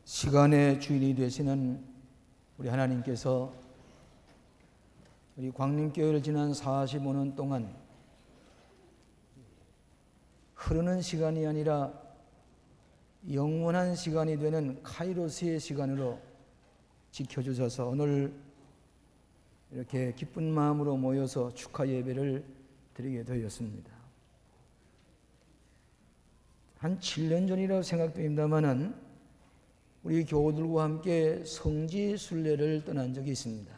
시간의 주인이 되시는 우리 하나님께서 우리 광림교회를 지난 45년 동안 흐르는 시간이 아니라 영원한 시간이 되는 카이로스의 시간으로 지켜주셔서 오늘 이렇게 기쁜 마음으로 모여서 축하 예배를 드리게 되었습니다. 한 7년 전이라고 생각됩니다마는 우리 교우들과 함께 성지 순례를 떠난 적이 있습니다.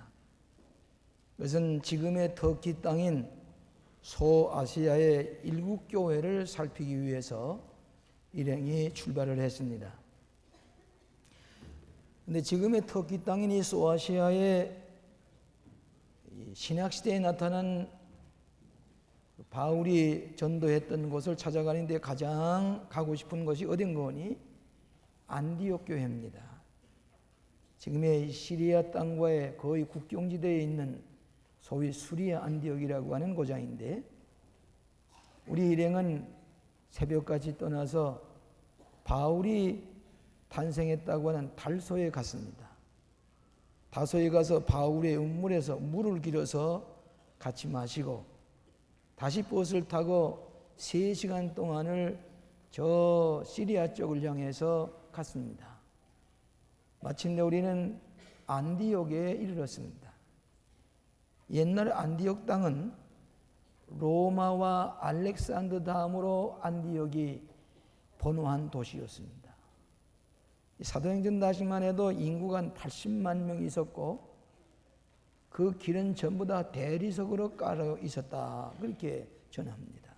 그것은 지금의 터키 땅인 소아시아의 일국 교회를 살피기 위해서 일행이 출발을 했습니다. 그런데 지금의 터키 땅인 이 소아시아의 신약시대에 나타난 바울이 전도했던 곳을 찾아가는데 가장 가고 싶은 곳이 어딘가 하니 안디옥 교회입니다. 지금의 시리아 땅과의 거의 국경지대에 있는 소위 수리아 안디옥이라고 하는 고장인데, 우리 일행은 새벽까지 떠나서 바울이 탄생했다고 하는 달소에 갔습니다. 다소에 가서 바울의 운물에서 물을 길어서 같이 마시고 다시 버스를 타고 3시간 동안을 저 시리아 쪽을 향해서 갔습니다. 마침내 우리는 안디옥에 이르렀습니다. 옛날 안디옥 땅은 로마와 알렉산더 다음으로 안디옥이 번화한 도시였습니다. 사도행전 다시만 해도 인구가 한 80만 명이 있었고 그 길은 전부 다 대리석으로 깔아 있었다, 그렇게 전합니다.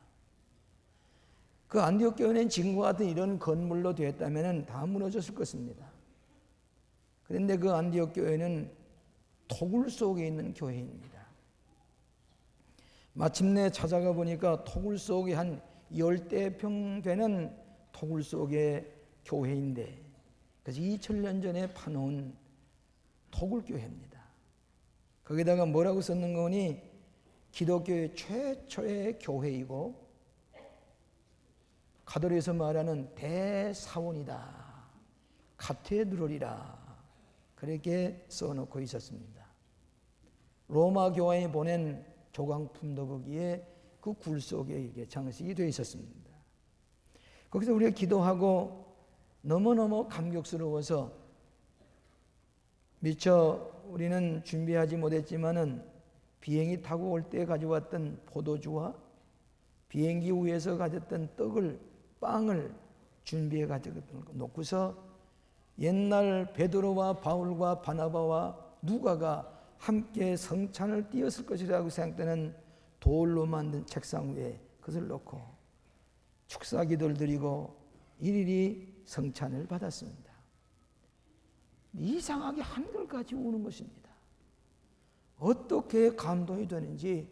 그 안디옥 교회는 지금과 같은 이런 건물로 되었다면 다 무너졌을 것입니다. 그런데 그 안디옥 교회는 토굴 속에 있는 교회입니다. 마침내 찾아가 보니까 토굴 속에 한 10대평 되는 토굴 속의 교회인데, 그래서 2000년 전에 파놓은 토굴 교회입니다. 거기다가 뭐라고 썼는 거니 기독교의 최초의 교회이고 가톨릭에서 말하는 대사원이다, 카테드럴이라, 그렇게 써놓고 있었습니다. 로마 교황이 보낸 조각품도 거기에 그 굴 속에 이게 장식이 되어 있었습니다. 거기서 우리가 기도하고 너무너무 감격스러워서 미처 우리는 준비하지 못했지만은 비행기 타고 올 때 가져왔던 포도주와 비행기 위에서 가졌던 빵을 준비해 가지고 놓고서 옛날 베드로와 바울과 바나바와 누가가 함께 성찬을 띄었을 것이라고 생각되는 돌로 만든 책상 위에 그것을 놓고 축사 기도를 드리고 일일이 성찬을 받았습니다. 이상하게 한결같이 우는 것입니다. 어떻게 감동이 되는지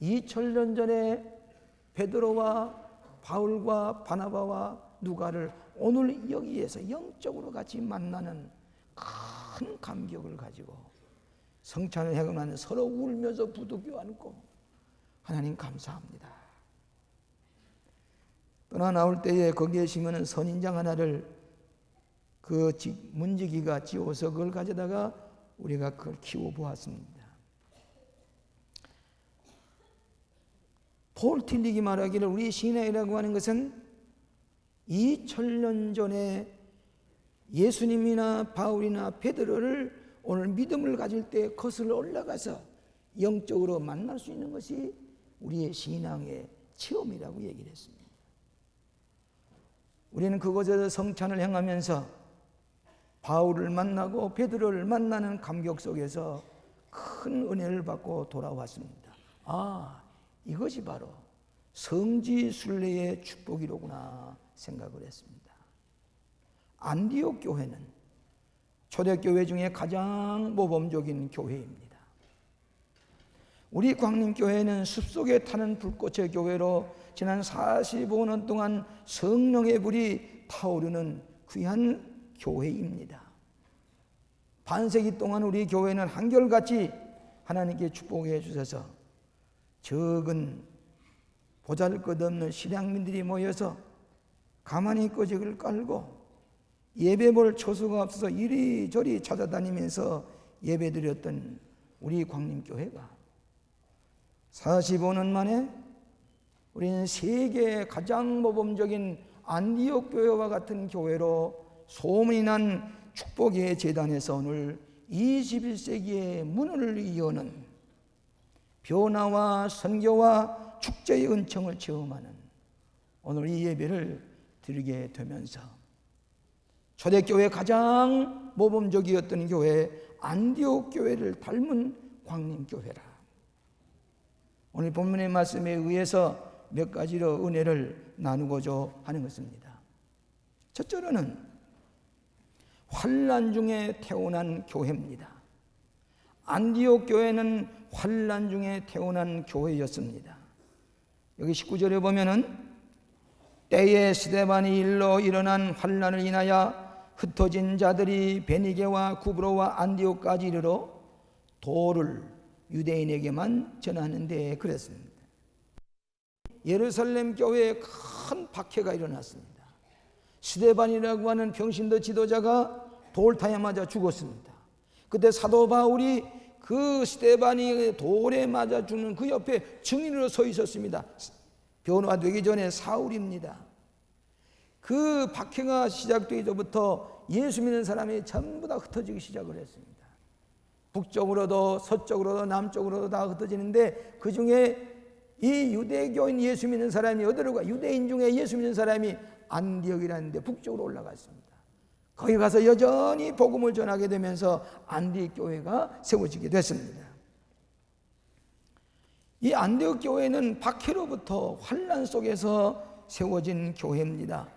2000년 전에 베드로와 바울과 바나바와 누가를 오늘 여기에서 영적으로 같이 만나는 큰 감격을 가지고 성찬을 해가면 서로 울면서 부둥켜 안고 하나님 감사합니다. 떠나 나올 때에 거기에 심은 선인장 하나를 그 문지기가 지어서 그걸 가져다가 우리가 그걸 키워보았습니다. 폴 틸릭이 말하기를 우리 신앙이라고 하는 것은 2000년 전에 예수님이나 바울이나 베드로를 오늘 믿음을 가질 때 거슬러 올라가서 영적으로 만날 수 있는 것이 우리의 신앙의 체험이라고 얘기를 했습니다. 우리는 그곳에서 성찬을 행하면서 바울을 만나고 베드로를 만나는 감격 속에서 큰 은혜를 받고 돌아왔습니다. 이것이 바로 성지 순례의 축복이로구나 생각을 했습니다. 안디옥 교회는 초대교회 중에 가장 모범적인 교회입니다. 우리 광림교회는 숲속에 타는 불꽃의 교회로 지난 45년 동안 성령의 불이 타오르는 귀한 교회입니다. 반세기 동안 우리 교회는 한결같이 하나님께 축복해 주셔서 적은 보잘것없는 실향민들이 모여서 가만히 꺼직을 깔고 예배 볼 처소가 없어서 이리저리 찾아다니면서 예배드렸던 우리 광림교회가 45년 만에 우리는 세계의 가장 모범적인 안디옥 교회와 같은 교회로 소문이 난 축복의 재단에서 오늘 21세기의 문을 여는 변화와 선교와 축제의 은총을 체험하는 오늘 이 예배를 드리게 되면서 초대교회 가장 모범적이었던 교회 안디옥 교회를 닮은 광림교회라. 오늘 본문의 말씀에 의해서 몇 가지로 은혜를 나누고자 하는 것입니다. 첫째로는 환난 중에 태어난 교회입니다. 안디옥 교회는 환난 중에 태어난 교회였습니다. 여기 19절에 보면은 때에 스데반이 일로 일어난 환난을 인하여 흩어진 자들이 베니게와 구브로와 안디옥까지 이르러 도를 유대인에게만 전하는데 그랬습니다. 예루살렘 교회에 큰 박해가 일어났습니다. 스데반이라고 하는 병신도 지도자가 돌 타야 맞아 죽었습니다. 그때 사도 바울이 그 스데반이 돌에 맞아 죽는 그 옆에 증인으로 서 있었습니다. 변화되기 전에 사울입니다. 그 박해가 시작되기부터 예수 믿는 사람이 전부 다 흩어지기 시작을 했습니다. 북쪽으로도 서쪽으로도 남쪽으로도 다 흩어지는데 그 중에 이 유대교인 예수 믿는 사람이 어디로 가? 유대인 중에 예수 믿는 사람이 안디옥이라는 데 북쪽으로 올라갔습니다. 거기 가서 여전히 복음을 전하게 되면서 안디옥 교회가 세워지게 됐습니다. 이 안디옥 교회는 박해로부터 환난 속에서 세워진 교회입니다.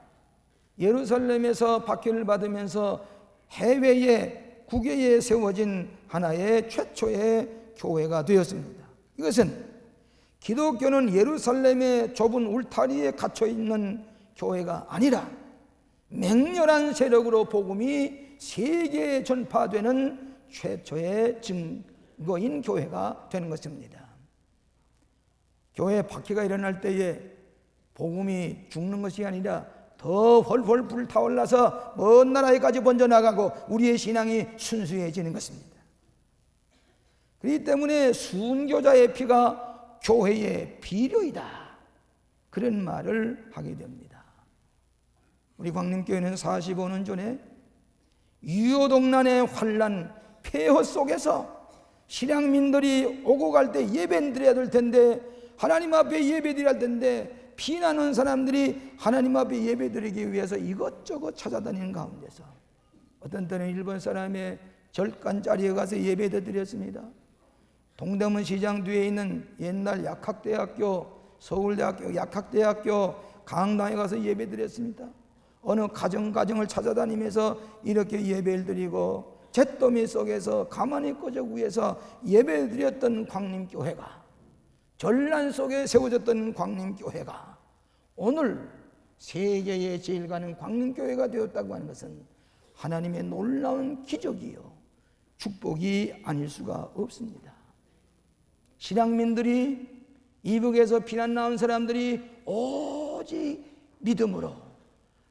예루살렘에서 박해를 받으면서 해외에 국외에 세워진 하나의 최초의 교회가 되었습니다. 이것은 기독교는 예루살렘의 좁은 울타리에 갇혀있는 교회가 아니라 맹렬한 세력으로 복음이 세계에 전파되는 최초의 증거인 교회가 되는 것입니다. 교회에 박해가 일어날 때에 복음이 죽는 것이 아니라 더 훨훨 불타올라서 먼 나라에까지 번져나가고 우리의 신앙이 순수해지는 것입니다. 그렇기 때문에 순교자의 피가 교회의 비료이다, 그런 말을 하게 됩니다. 우리 광림교회는 45년 전에 유효동란의 환란 폐허 속에서 신앙민들이 오고 갈 때 예배 드려야 될 텐데, 하나님 앞에 예배 드려야 할 텐데, 피나는 사람들이 하나님 앞에 예배 드리기 위해서 이것저것 찾아다니는 가운데서 어떤 때는 일본 사람의 절간 자리에 가서 예배도 드렸습니다. 동대문 시장 뒤에 있는 옛날 약학대학교, 서울대학교 약학대학교 강당에 가서 예배 드렸습니다. 어느 가정을 찾아다니면서 이렇게 예배를 드리고 잿더미 속에서 가만히 꺼져 위에서 예배 드렸던 광림교회가, 전란 속에 세워졌던 광림교회가 오늘 세계에 제일 가는 광림교회가 되었다고 하는 것은 하나님의 놀라운 기적이요 축복이 아닐 수가 없습니다. 신앙민들이, 이북에서 피난 나온 사람들이 오직 믿음으로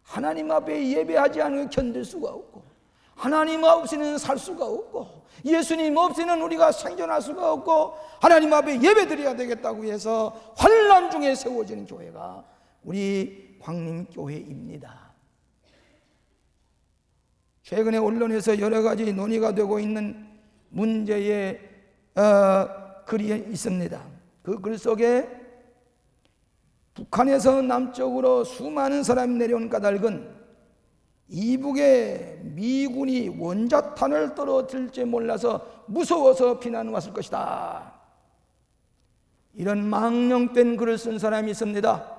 하나님 앞에 예배하지 않으면 견딜 수가 없고, 하나님 없이는 살 수가 없고, 예수님 없이는 우리가 생존할 수가 없고, 하나님 앞에 예배드려야 되겠다고 해서 환난 중에 세워진 교회가 우리 광림교회입니다. 최근에 언론에서 여러 가지 논의가 되고 있는 문제의 글이 있습니다. 그 글 속에 북한에서 남쪽으로 수많은 사람이 내려온 까닭은 이북에 미군이 원자탄을 떨어뜨릴지 몰라서 무서워서 피난 왔을 것이다, 이런 망령된 글을 쓴 사람이 있습니다.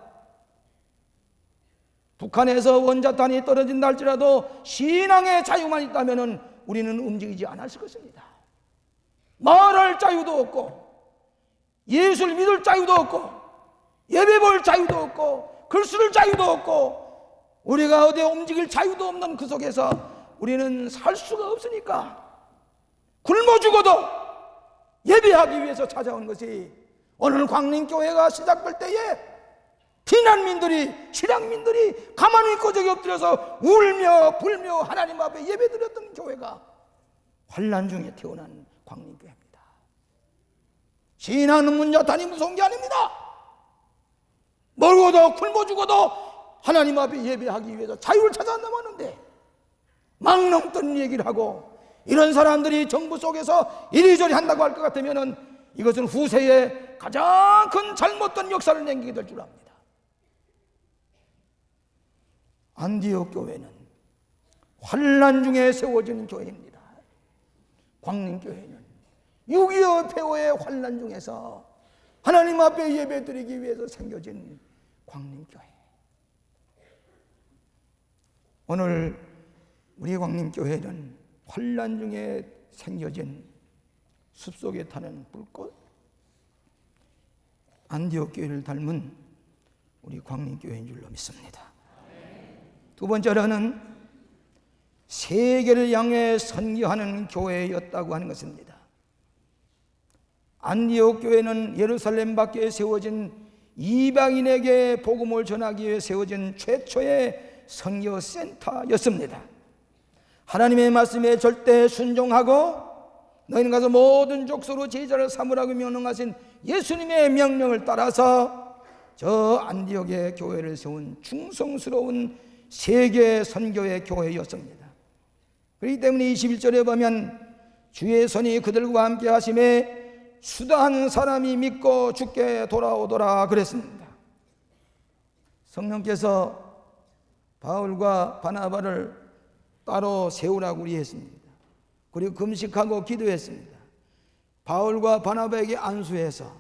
북한에서 원자탄이 떨어진다 할지라도 신앙의 자유만 있다면 우리는 움직이지 않았을 것입니다. 말할 자유도 없고, 예수를 믿을 자유도 없고, 예배 볼 자유도 없고, 글 쓸 자유도 없고, 우리가 어디에 움직일 자유도 없는 그 속에서 우리는 살 수가 없으니까 굶어 죽어도 예배하기 위해서 찾아온 것이 오늘 광림교회가 시작될 때에 피난민들이, 실향민들이 가만히 꼬적이 엎드려서 울며 불며 하나님 앞에 예배드렸던 교회가 환난 중에 태어난 광림교회입니다. 신앙은 문자탄이 무서운 게 아닙니다. 멀고도 굶어 죽어도 하나님 앞에 예배하기 위해서 자유를 찾아 나왔는데 막 넘던 얘기를 하고, 이런 사람들이 정부 속에서 이리저리 한다고 할 것 같으면 이것은 후세에 가장 큰 잘못된 역사를 남기게 될 줄 압니다. 안디옥 교회는 환난 중에 세워진 교회입니다. 광림교회는 6.25 폐허의 환난 중에서 하나님 앞에 예배드리기 위해서 생겨진 광림교회. 오늘 우리 광림교회는 환난 중에 생겨진 숲속에 타는 불꽃, 안디옥 교회를 닮은 우리 광림교회인 줄로 믿습니다. 두 번째로는 세계를 향해 선교하는 교회였다고 하는 것입니다. 안디옥 교회는 예루살렘 밖에 세워진 이방인에게 복음을 전하기 위해 세워진 최초의 선교센터였습니다. 하나님의 말씀에 절대 순종하고 너희는 가서 모든 족속으로 제자를 삼으라고 명령하신 예수님의 명령을 따라서 저 안디옥의 교회를 세운 충성스러운 세계 선교의 교회였습니다. 그렇기 때문에 21절에 보면 주의 손이 그들과 함께 하심에 수다한 사람이 믿고 주께 돌아오더라 그랬습니다. 성령께서 바울과 바나바를 따로 세우라고 우리했습니다. 그리고 금식하고 기도했습니다. 바울과 바나바에게 안수해서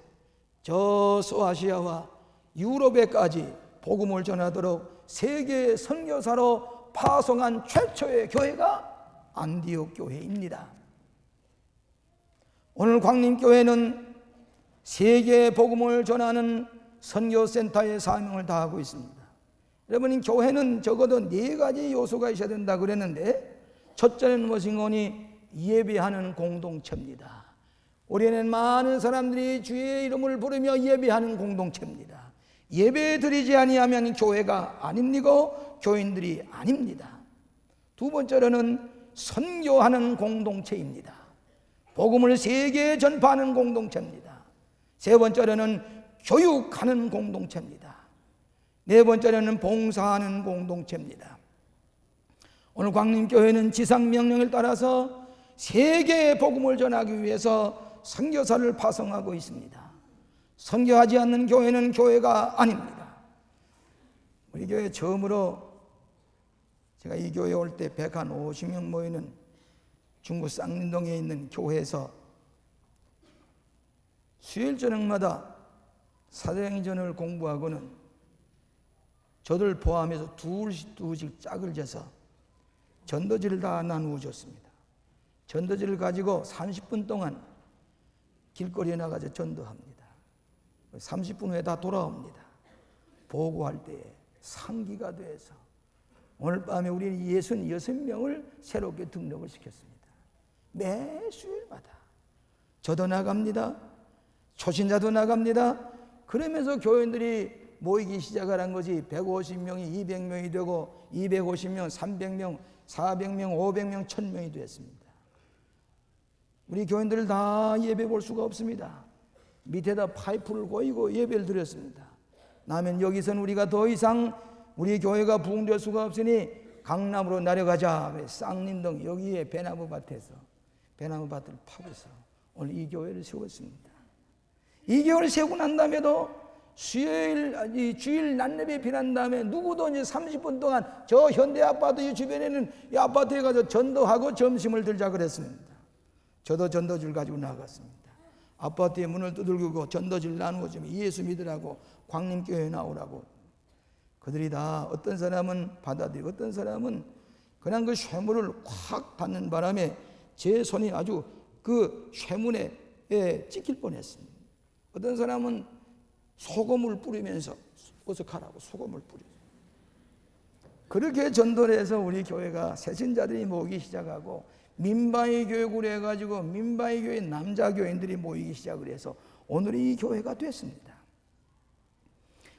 저 소아시아와 유럽에까지 복음을 전하도록 세계 선교사로 파송한 최초의 교회가 안디옥 교회입니다. 오늘 광림교회는 세계 복음을 전하는 선교센터의 사명을 다하고 있습니다. 여러분, 교회는 적어도 4가지 요소가 있어야 된다 그랬는데, 첫째는 무엇인 거니? 예배하는 공동체입니다. 우리는 많은 사람들이 주의 이름을 부르며 예배하는 공동체입니다. 예배 드리지 아니하면 교회가 아닙니고 교인들이 아닙니다. 두 번째로는 선교하는 공동체입니다. 복음을 세계에 전파하는 공동체입니다. 세 번째로는 교육하는 공동체입니다. 네 번째로는 봉사하는 공동체입니다. 오늘 광림교회는 지상명령을 따라서 세계에 복음을 전하기 위해서 선교사를 파송하고 있습니다. 선교하지 않는 교회는 교회가 아닙니다. 우리 교회 처음으로 제가 이 교회에 올 때 150명 모이는 중구 쌍린동에 있는 교회에서 수요일 저녁마다 사도행전을 공부하고는 저들 포함해서 둘씩 짝을 재서 전도지를 다 나누어 줬습니다. 전도지를 가지고 30분 동안 길거리에 나가서 전도합니다. 30분 후에 다 돌아옵니다. 보고할 때에 상기가 돼서 오늘 밤에 우리는 66명을 새롭게 등록을 시켰습니다. 매 수요일마다 저도 나갑니다. 초신자도 나갑니다. 그러면서 교인들이 모이기 시작하는 것이 150명이 200명이 되고 250명, 300명, 400명, 500명, 1000명이 됐습니다. 우리 교인들을 다 예배 볼 수가 없습니다. 밑에다 파이프를 고이고 예배를 드렸습니다. 나면 여기서는 우리가 더 이상 우리 교회가 부흥될 수가 없으니 강남으로 내려가자. 쌍린동 여기에 배나무밭에서 배나무밭을 파고서 오늘 이 교회를 세웠습니다. 이 교회를 세우고 난 다음에도 주일 낮예배 비난 다음에 누구도 이제 30분 동안 저 현대 아파트 주변에는 이 아파트에 가서 전도하고 점심을 들자 그랬습니다. 저도 전도줄 가지고 나갔습니다. 아파트에 문을 두들기고 전도줄 나누고 좀 예수 믿으라고 광림교회에 나오라고. 그들이 다 어떤 사람은 받아들이고 어떤 사람은 그냥 그 쇠문을 확 닫는 바람에 제 손이 아주 그 쇠문에 찍힐 뻔했습니다. 어떤 사람은 소금을 뿌리면서 어서 가라고 소금을 뿌리고. 그렇게 전도를 해서 우리 교회가 새신자들이 모이기 시작하고 민바이 교회구로 해가지고 민바이 교회 남자 교인들이 모이기 시작을 해서 오늘 이 교회가 됐습니다.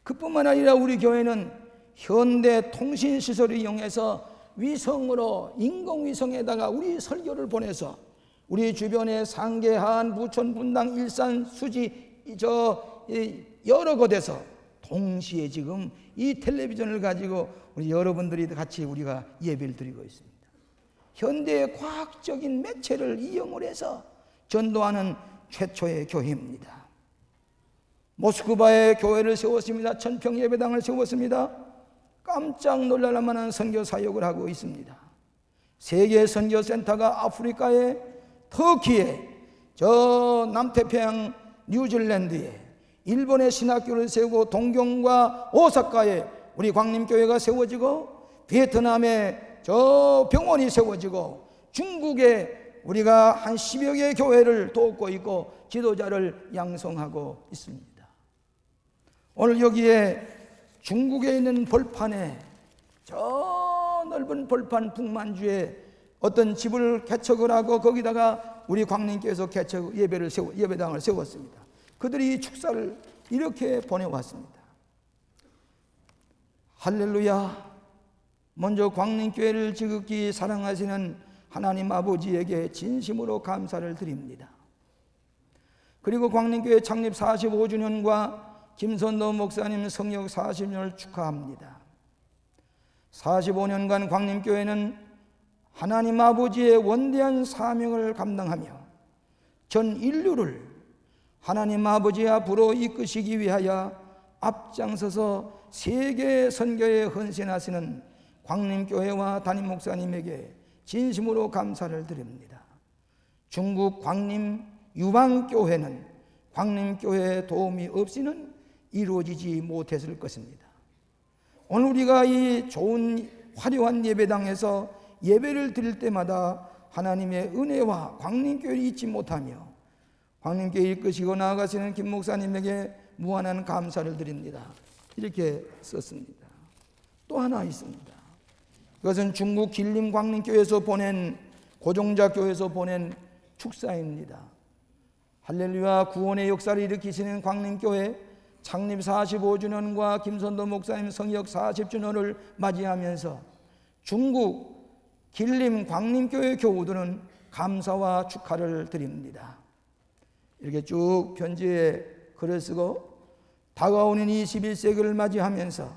그뿐만 아니라 우리 교회는 현대 통신 시설을 이용해서 위성으로 인공위성에다가 우리 설교를 보내서 우리 주변의 상계, 하안, 부천, 분당, 일산, 수지 여러 곳에서 동시에 지금 이 텔레비전을 가지고 우리 여러분들이 같이 우리가 예배를 드리고 있습니다. 현대의 과학적인 매체를 이용을 해서 전도하는 최초의 교회입니다. 모스크바에 교회를 세웠습니다. 천평 예배당을 세웠습니다. 깜짝 놀랄 만한 선교 사역을 하고 있습니다. 세계 선교센터가 아프리카에, 터키에, 저 남태평양 뉴질랜드에, 일본의 신학교를 세우고 동경과 오사카에 우리 광림교회가 세워지고, 베트남에 저 병원이 세워지고, 중국에 우리가 한 10여 개의 교회를 돕고 있고 지도자를 양성하고 있습니다. 오늘 여기에 중국에 있는 벌판에, 저 넓은 벌판 북만주에 어떤 집을 개척을 하고 거기다가 우리 광림교회에서 예배당을 세웠습니다. 그들이 축사를 이렇게 보내왔습니다. 할렐루야. 먼저 광림교회를 지극히 사랑하시는 하나님 아버지에게 진심으로 감사를 드립니다. 그리고 광림교회 창립 45주년과 김선도 목사님 성역 40년을 축하합니다. 45년간 광림교회는 하나님 아버지의 원대한 사명을 감당하며 전 인류를 하나님 아버지 앞으로 이끄시기 위하여 앞장서서 세계 선교에 헌신하시는 광림교회와 담임 목사님에게 진심으로 감사를 드립니다. 중국 광림 유방교회는 광림교회의 도움이 없이는 이루어지지 못했을 것입니다. 오늘 우리가 이 좋은 화려한 예배당에서 예배를 드릴 때마다 하나님의 은혜와 광림교회를 잊지 못하며 광림교회 이끄시고 나아가시는 김 목사님에게 무한한 감사를 드립니다. 이렇게 썼습니다. 또 하나 있습니다. 그것은 중국 길림 광림교회에서 보낸, 고종자 교회에서 보낸 축사입니다. 할렐루야. 구원의 역사를 일으키시는 광림교회 창립 45주년과 김선도 목사님 성역 40주년을 맞이하면서 중국 길림 광림교회 교우들은 감사와 축하를 드립니다. 이렇게 쭉 편지에 글을 쓰고 다가오는 21세기를 맞이하면서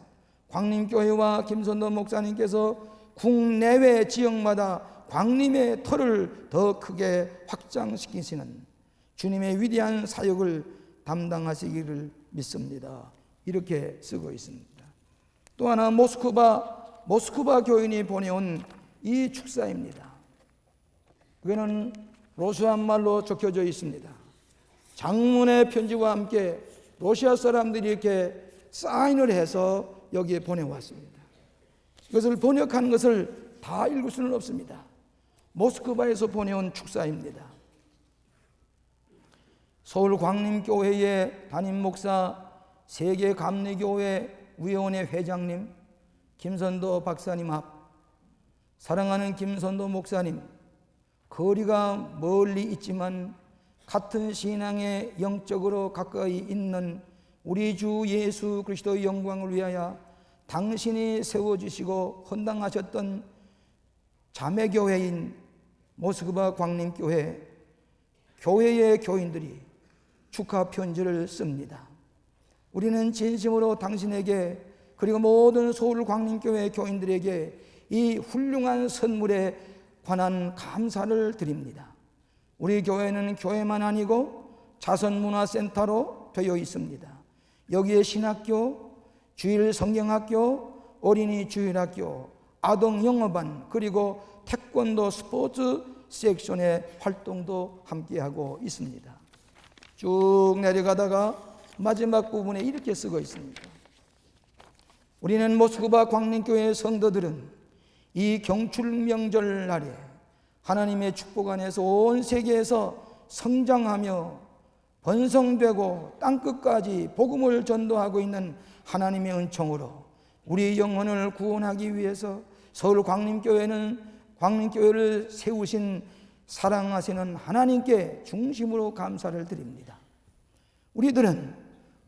광림교회와 김선도 목사님께서 국내외 지역마다 광림의 터를 더 크게 확장시키시는 주님의 위대한 사역을 담당하시기를 믿습니다. 이렇게 쓰고 있습니다. 또 하나 모스크바 교인이 보내온 이 축사입니다. 그거는 로시아 말로 적혀져 있습니다. 장문의 편지와 함께 러시아 사람들이 이렇게 사인을 해서 여기에 보내왔습니다. 이것을 번역한 것을 다 읽을 수는 없습니다. 모스크바에서 보내온 축사입니다. 서울 광림교회의 담임 목사, 세계 감리교회 위원회 회장님 김선도 박사님 앞, 사랑하는 김선도 목사님, 거리가 멀리 있지만 같은 신앙에 영적으로 가까이 있는 우리 주 예수 그리스도의 영광을 위하여 당신이 세워주시고 헌당하셨던 자매교회인 모스크바 광림교회 교회의 교인들이 축하 편지를 씁니다. 우리는 진심으로 당신에게 그리고 모든 서울 광림교회 교인들에게 이 훌륭한 선물에 관한 감사를 드립니다. 우리 교회는 교회만 아니고 자선문화센터로 되어 있습니다. 여기에 신학교, 주일 성경학교, 어린이 주일학교, 아동 영어반, 그리고 태권도 스포츠 섹션의 활동도 함께하고 있습니다. 쭉 내려가다가 마지막 부분에 이렇게 쓰고 있습니다. 우리는 모스크바 광림교회 성도들은 이 경출 명절 날에 하나님의 축복 안에서 온 세계에서 성장하며 번성되고 땅끝까지 복음을 전도하고 있는 하나님의 은총으로 우리 영혼을 구원하기 위해서 서울 광림교회를 세우신 사랑하시는 하나님께 중심으로 감사를 드립니다. 우리들은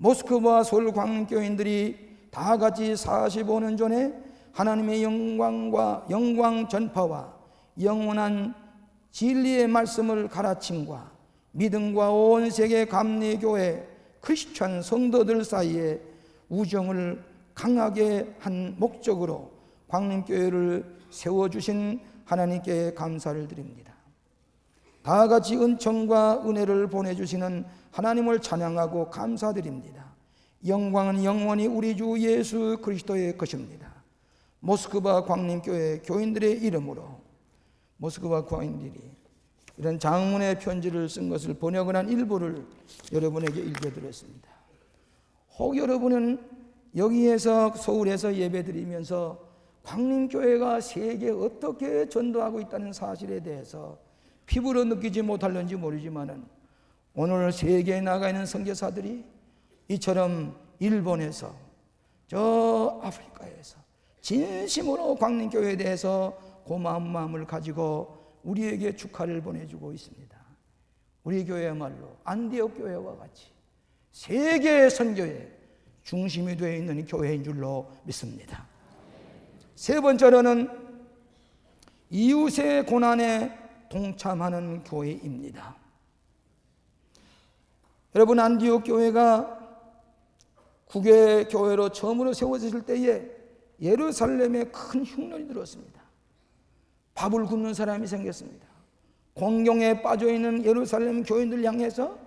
모스크바 서울 광림교인들이 다 같이 45년 전에 하나님의 영광 전파와 영원한 진리의 말씀을 가르침과 믿음과 온 세계 감리교회 크리스찬 성도들 사이에 우정을 강하게 한 목적으로 광림교회를 세워주신 하나님께 감사를 드립니다. 다 같이 은총과 은혜를 보내주시는 하나님을 찬양하고 감사드립니다. 영광은 영원히 우리 주 예수 그리스도의 것입니다. 모스크바 광림교회 교인들의 이름으로 모스크바 교인들이 이런 장문의 편지를 쓴 것을 번역을 한 일부를 여러분에게 읽어드렸습니다. 혹 여러분은 여기에서 서울에서 예배드리면서 광림교회가 세계에 어떻게 전도하고 있다는 사실에 대해서 피부로 느끼지 못할는지 모르지만은 오늘 세계에 나가 있는 선교사들이 이처럼 일본에서 저 아프리카에서 진심으로 광림교회에 대해서 고마운 마음을 가지고 우리에게 축하를 보내주고 있습니다. 우리 교회야말로 안디옥 교회와 같이 세계의 선교의 중심이 되어 있는 교회인 줄로 믿습니다. 세 번째로는 이웃의 고난에 동참하는 교회입니다. 여러분, 안디옥 교회가 국외 교회로 처음으로 세워졌을 때에 예루살렘에 큰 흉년이 들었습니다. 밥을 굶는 사람이 생겼습니다. 공경에 빠져있는 예루살렘 교인들 향해서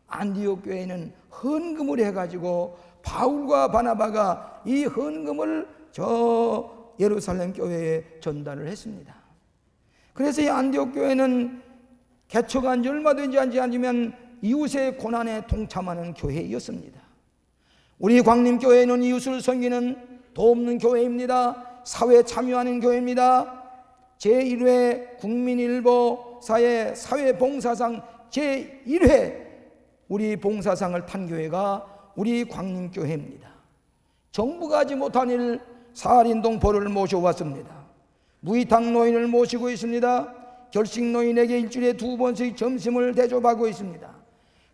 안디옥 교회는 헌금을 해가지고 바울과 바나바가 이 헌금을 저 예루살렘 교회에 전달을 했습니다. 그래서 이 안디옥 교회는 개척한 지 얼마 되지 않으면 이웃의 고난에 동참하는 교회였습니다. 우리 광림교회는 이웃을 섬기는 돕는 교회입니다. 사회에 참여하는 교회입니다. 제1회 국민일보사의 사회봉사상 제1회 우리 봉사상을 탄 교회가 우리 광림교회입니다. 정부가 하지 못한 일 사할인동 보를 모셔왔습니다. 무이탁 노인을 모시고 있습니다. 결식 노인에게 일주일에 2번씩 점심을 대접하고 있습니다.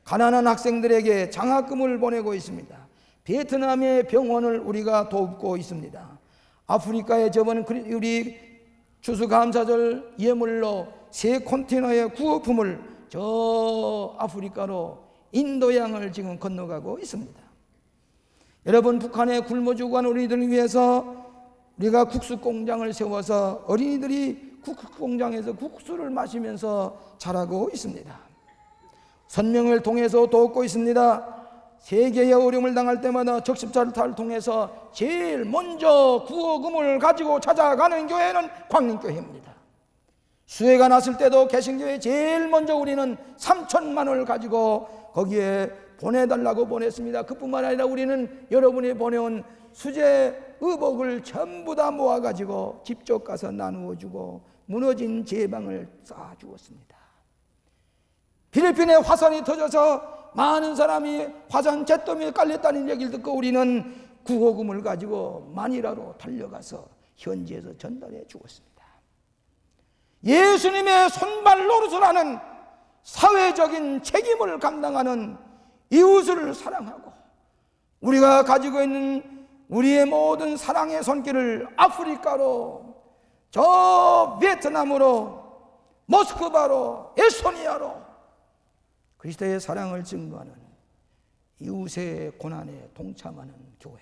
가난한 학생들에게 장학금을 보내고 있습니다. 베트남의 병원을 우리가 돕고 있습니다. 아프리카에 저번 우리 추수감사절 예물로 3컨테이너의 구호품을 저 아프리카로 인도양을 지금 건너가고 있습니다. 여러분, 북한에 굶어 죽어가는 어린이들을 위해서 우리가 국수 공장을 세워서 어린이들이 국수 공장에서 국수를 마시면서 자라고 있습니다. 선명을 통해서 돕고 있습니다. 세계의 어려움을 당할 때마다 적십자를 통해서 제일 먼저 구호금을 가지고 찾아가는 교회는 광림교회입니다. 수해가 났을 때도 개신교회 제일 먼저 우리는 3천만 원을 가지고 거기에 보내달라고 보냈습니다. 그뿐만 아니라 우리는 여러분이 보내온 수제 의복을 전부 다 모아가지고 직접 가서 나누어주고 무너진 제방을 쌓아주었습니다. 필리핀에 화산이 터져서 많은 사람이 화산 잿더미에 깔렸다는 얘기를 듣고 우리는 구호금을 가지고 마니라로 달려가서 현지에서 전달해 주었습니다. 예수님의 손발 노릇을 하는 사회적인 책임을 감당하는 이웃을 사랑하고 우리가 가지고 있는 우리의 모든 사랑의 손길을 아프리카로, 저 베트남으로, 모스크바로, 에스토니아로 그리스도의 사랑을 증거하는 이웃의 고난에 동참하는 교회,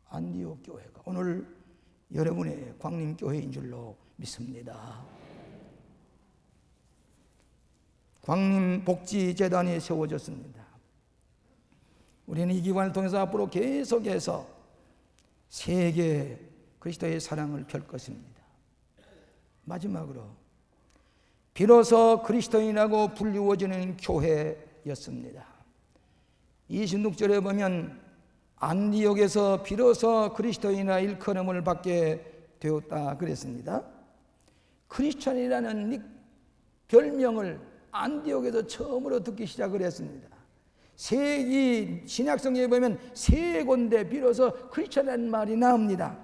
안디옥 교회가 오늘 여러분의 광림교회인 줄로 믿습니다. 광림복지재단이 세워졌습니다. 우리는 이 기관을 통해서 앞으로 계속해서 세계 그리스도의 사랑을 펼 것입니다. 마지막으로 비로소 그리스도인이라고 불리워지는 교회였습니다. 26절에 보면 안디옥에서 비로소 그리스도인이라 일컬음을 받게 되었다 그랬습니다. 크리스천이라는 별명을 안디옥에서 처음으로 듣기 시작을 했습니다. 이 신약성경에 보면 세 군데 비로소 크리스천이라는 말이 나옵니다.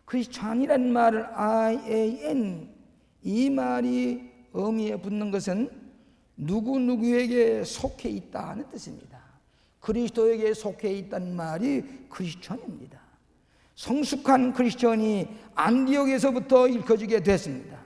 크리스천이라는 말을 IAN, 이 말이 의미에 붙는 것은 누구누구에게 속해 있다는 뜻입니다. 그리스도에게 속해 있다는 말이 크리스천입니다. 성숙한 크리스천이 안디옥에서부터 일컬어지게 됐습니다.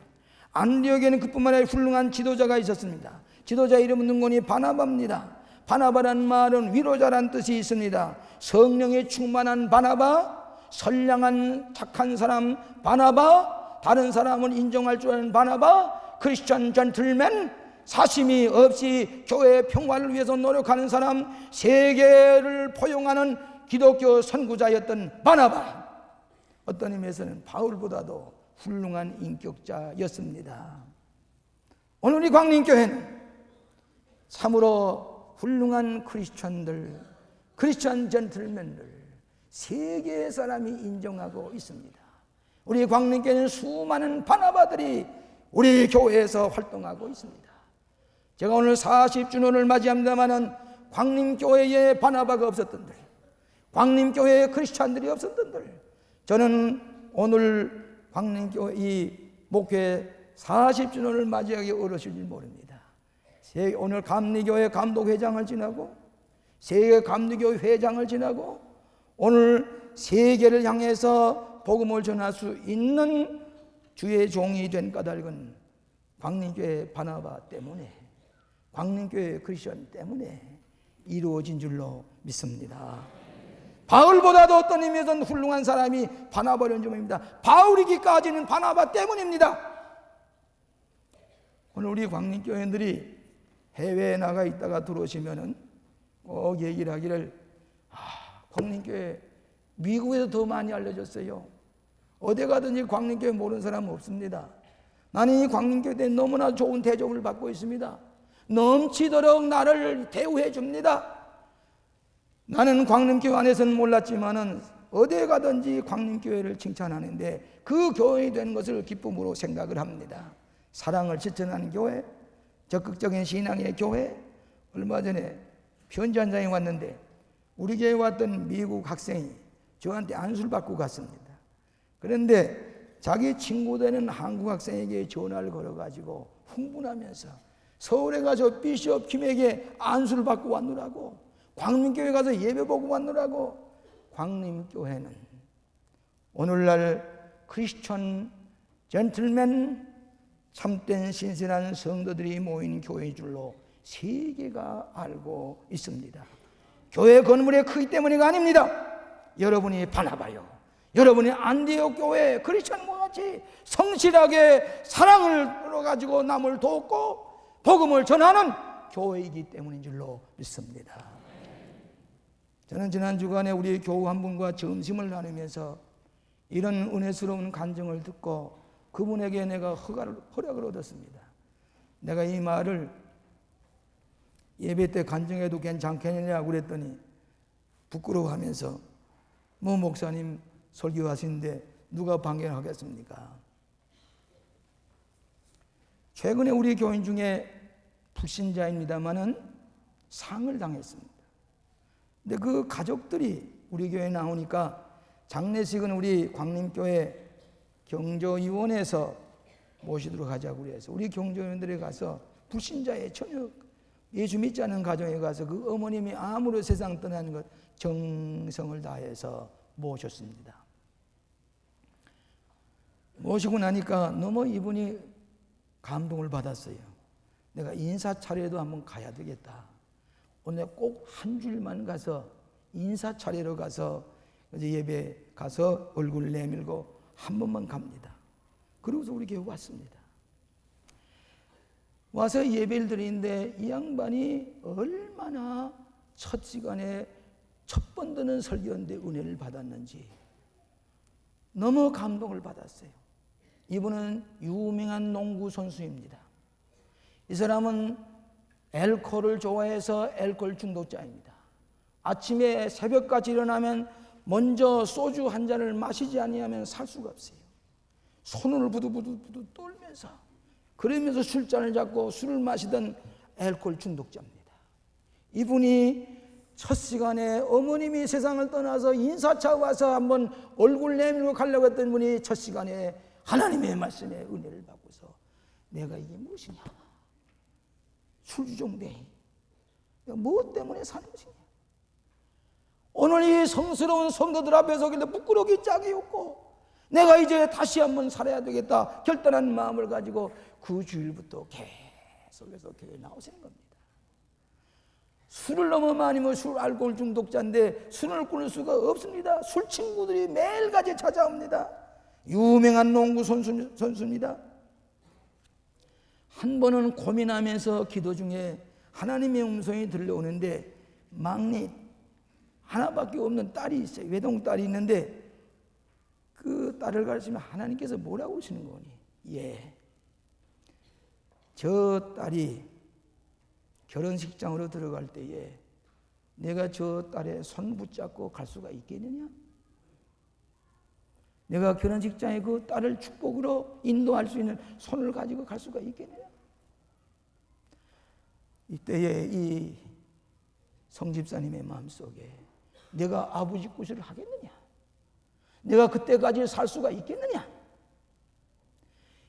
안디옥에는 그뿐만 아니라 훌륭한 지도자가 있었습니다. 지도자 이름은 능건히 바나바입니다. 바나바라는 말은 위로자란 뜻이 있습니다. 성령에 충만한 바나바, 선량한 착한 사람 바나바, 다른 사람을 인정할 줄 아는 바나바, 크리스천 젠틀맨, 사심이 없이 교회의 평화를 위해서 노력하는 사람, 세계를 포용하는 기독교 선구자였던 바나바. 어떤 의미에서는 바울보다도 훌륭한 인격자였습니다. 오늘 이 광림교회는 참으로 훌륭한 크리스천들, 크리스천 젠틀맨들, 세계의 사람이 인정하고 있습니다. 우리 광림교회는 수많은 바나바들이 우리 교회에서 활동하고 있습니다. 제가 오늘 40주년을 맞이합니다마는 광림교회에 바나바가 없었던들, 광림교회에 크리스찬들이 없었던들, 저는 오늘 광림교회 이 목회 40주년을 맞이하기 어려실 줄 모릅니다. 오늘 감리교회 감독회장을 지나고 세계 감리교회 회장을 지나고 오늘 세계를 향해서 복음을 전할 수 있는 주의 종이 된 까닭은 광림교회 바나바 때문에, 광림교회 크리스천 때문에 이루어진 줄로 믿습니다. 바울보다도 어떤 의미에서는 훌륭한 사람이 바나바라는 점입니다. 바울이기까지는 바나바 때문입니다. 오늘 우리 광림교회들이 해외에 나가 있다가 들어오시면은 꼭 얘기를 하기를, 광림교회 미국에서 더 많이 알려졌어요. 어디 가든지 광림교회 모르는 사람은 없습니다. 나는 이 광림교회에 대해 너무나 좋은 대접을 받고 있습니다. 넘치도록 나를 대우해 줍니다. 나는 광림교회 안에서는 몰랐지만은 어디에 가든지 광림교회를 칭찬하는데 그 교회이 된 것을 기쁨으로 생각을 합니다. 사랑을 실천하는 교회, 적극적인 신앙의 교회. 얼마 전에 편지 한 장이 왔는데 우리 교회에 왔던 미국 학생이 저한테 안수를 받고 갔습니다. 그런데 자기 친구 되는 한국 학생에게 전화를 걸어가지고 흥분하면서 서울에 가서 비숍 김에게 안수를 받고 왔노라고, 광림교회 가서 예배 보고 왔노라고. 광림교회는 오늘날 크리스천 젠틀맨, 참된 신실한 성도들이 모인 교회인 줄로 세계가 알고 있습니다. 교회 건물이 크기 때문이가 아닙니다. 여러분이 바나바요, 여러분이 안디옥 교회 크리스천과 같이 성실하게 사랑을 가지고 남을 돕고 복음을 전하는 교회이기 때문인 줄로 믿습니다. 저는 지난 주간에 우리 교우 한 분과 점심을 나누면서 이런 은혜스러운 간증을 듣고 그분에게 내가 허락을 얻었습니다. 내가 이 말을 예배 때 간증해도 괜찮겠느냐고 그랬더니 부끄러워하면서 뭐 목사님 설교하시는데 누가 방해하겠습니까? 최근에 우리 교인 중에 불신자입니다마는 상을 당했습니다. 근데 그 가족들이 우리 교회에 나오니까 장례식은 우리 광림교회 경조위원회에서 모시도록 하자고 그래서 우리 경조위원들에 가서 불신자의 전혀 예수 믿지 않는 가정에 가서 그 어머님이 암으로 세상 떠나는 것 정성을 다해서 모셨습니다. 모시고 나니까 너무 이분이 감동을 받았어요. 내가 인사 차례도 한번 가야 되겠다. 오늘 꼭 한 줄만 가서 인사 차례로 가서 예배 가서 얼굴 내밀고 한 번만 갑니다. 그러고서 우리 교회 왔습니다. 와서 예배를 드리는데 이 양반이 얼마나 첫 시간에 첫 번 듣는 설교인데 은혜를 받았는지 너무 감동을 받았어요. 이분은 유명한 농구 선수입니다. 이 사람은 알코올을 좋아해서 알코올 중독자입니다. 아침에 새벽까지 일어나면 먼저 소주 한 잔을 마시지 아니하면 살 수가 없어요. 손을 부두부두 떨면서 그러면서 술잔을 잡고 술을 마시던 알코올 중독자입니다. 이분이 첫 시간에 어머님이 세상을 떠나서 인사차 와서 한번 얼굴 내밀고 가려고 했던 분이 첫 시간에 하나님의 말씀에 은혜를 받고서 내가 이게 무엇이냐, 술주정뱅이 뭐 때문에 사는 것이냐, 오늘 이 성스러운 성도들 앞에 서길 때 부끄러기 짝이 없고 내가 이제 다시 한번 살아야 되겠다 결단한 마음을 가지고 그 주일부터 계속해서 교회에 나오시는 겁니다. 술을 너무 많이 먹으면 술 알코올 중독자인데 술을 끊을 수가 없습니다. 술 친구들이 매일같이 찾아옵니다. 유명한 농구 선수입니다. 한 번은 고민하면서 기도 중에 하나님의 음성이 들려오는데 막내 하나밖에 없는 딸이 있어요. 외동딸이 있는데 그 딸을 가르치면 하나님께서 뭐라고 하시는 거니? 예, 저 딸이 결혼식장으로 들어갈 때에 내가 저 딸의 손 붙잡고 갈 수가 있겠느냐? 내가 결혼식장에 그 딸을 축복으로 인도할 수 있는 손을 가지고 갈 수가 있겠느냐? 이때에 이 성집사님의 마음속에 내가 아버지 구실을 하겠느냐? 내가 그때까지 살 수가 있겠느냐?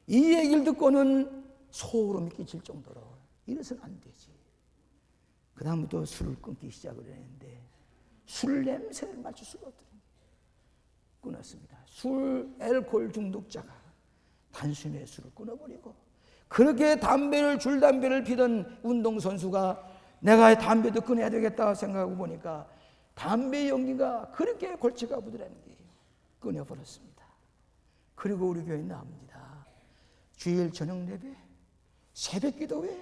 이 얘기를 듣고는 소름이 끼칠 정도로 이래서는 안 되지. 그 다음부터 술을 끊기 시작을 했는데 술 냄새를 맡을 수가 없더니 끊었습니다. 술, 알코올 중독자가 단숨에 술을 끊어버리고 그렇게 줄담배를 피던 운동선수가 내가 담배도 끊어야 되겠다 생각하고 보니까 담배 연기가 그렇게 골치가 부드라는 거예요. 끊어버렸습니다. 그리고 우리 교회에 나옵니다. 주일 저녁 예배, 새벽 기도회,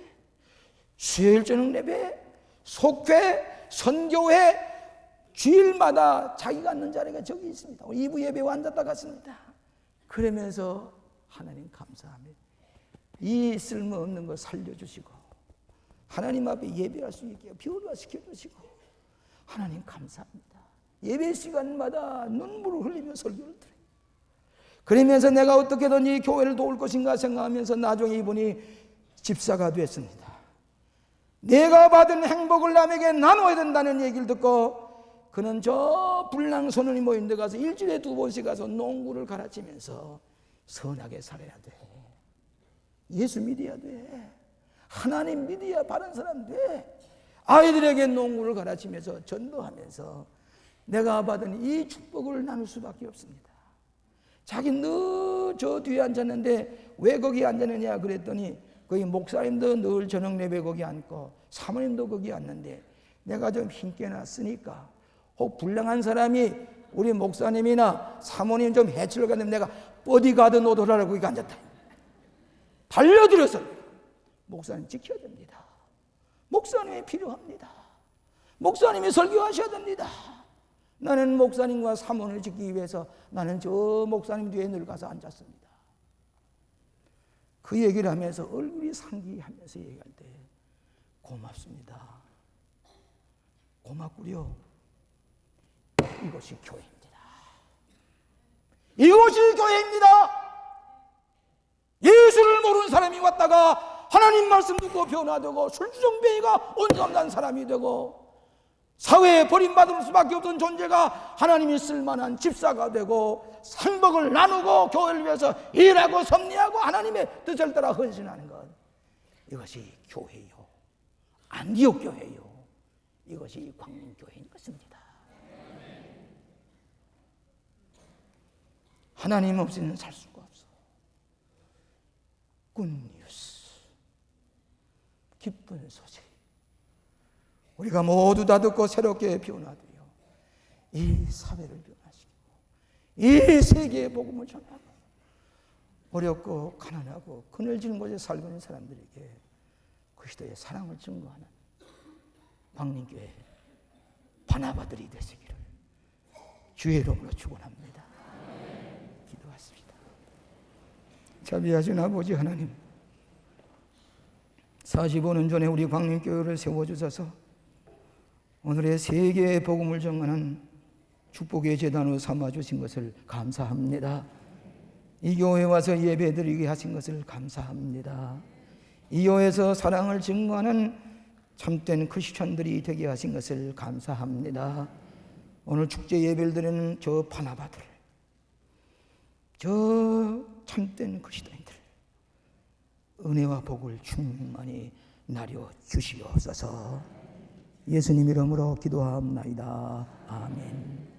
수요일 저녁 예배, 속회, 선교회, 주일마다 자기가 앉는 자리가 저기 있습니다. 2부 예배 앉았다 갔습니다. 그러면서 하나님 감사합니다. 이 쓸모없는 거 살려주시고 하나님 앞에 예배할 수 있게 변화시켜주시고 하나님 감사합니다. 예배 시간마다 눈물을 흘리며 설교를 드려요. 그러면서 내가 어떻게든 이 교회를 도울 것인가 생각하면서 나중에 이분이 집사가 됐습니다. 내가 받은 행복을 남에게 나눠야 된다는 얘기를 듣고 그는 저 불량소년이 모인 데 가서 일주일에 2번씩 가서 농구를 가르치면서 선하게 살아야 돼. 예수 믿어야 돼. 하나님 믿어야 바른 사람 돼. 아이들에게 농구를 가르치면서 전도하면서 내가 받은 이 축복을 나눌 수밖에 없습니다. 자기 늘 저 뒤에 앉았는데 왜 거기 앉았느냐 그랬더니 거기 목사님도 늘 저녁 예배 거기 앉고 사모님도 거기 앉는데 내가 좀 힘께 놨으니까 혹 불량한 사람이 우리 목사님이나 사모님 좀 해치러 갔는데 내가 보디가드 노도라고 거기 앉았다. 달려들어서 목사님 지켜야 됩니다. 목사님이 필요합니다. 목사님이 설교하셔야 됩니다. 나는 목사님과 사모를 지키기 위해서 나는 저 목사님 뒤에 늘 가서 앉았습니다. 그 얘기를 하면서 얼굴이 상기하면서 얘기할 때 고맙습니다. 고맙구려. 이것이 교회입니다. 이것이 교회입니다. 예수를 모르는 사람이 왔다가 하나님 말씀 듣고 변화되고 술주정뱅이가 온전한 사람이 되고 사회에 버림받을 수밖에 없던 존재가 하나님이 쓸만한 집사가 되고 상복을 나누고 교회를 위해서 일하고 섭리하고 하나님의 뜻을 따라 헌신하는 것, 이것이 교회요, 안디옥 교회요, 이것이 광명교회인 것입니다. 하나님 없이는 살 수가 없어. 굿뉴스, 기쁜 소식, 우리가 모두 다 듣고 새롭게 변화되어 이 사회를 변화시키고 이 세계의 복음을 전하고 어렵고 가난하고 그늘진 곳에 살고 있는 사람들에게 그 시대의 사랑을 증거하는 광림교회 바나바들이 되시기를 주의 이름으로 축원합니다. 기도하십시다. 자비하신 아버지 하나님, 45년 전에 우리 광림교회를 세워주셔서 오늘의 세계의 복음을 전하는 축복의 제단으로 삼아주신 것을 감사합니다. 이 교회에 와서 예배드리게 하신 것을 감사합니다. 이 교회에서 사랑을 증거하는 참된 크리스천들이 되게 하신 것을 감사합니다. 오늘 축제 예배를 드리는 저 바나바들, 저 참된 크리스천들, 은혜와 복을 충만히 나려 주시옵소서. 예수님 이름으로 기도하옵나이다. 아멘.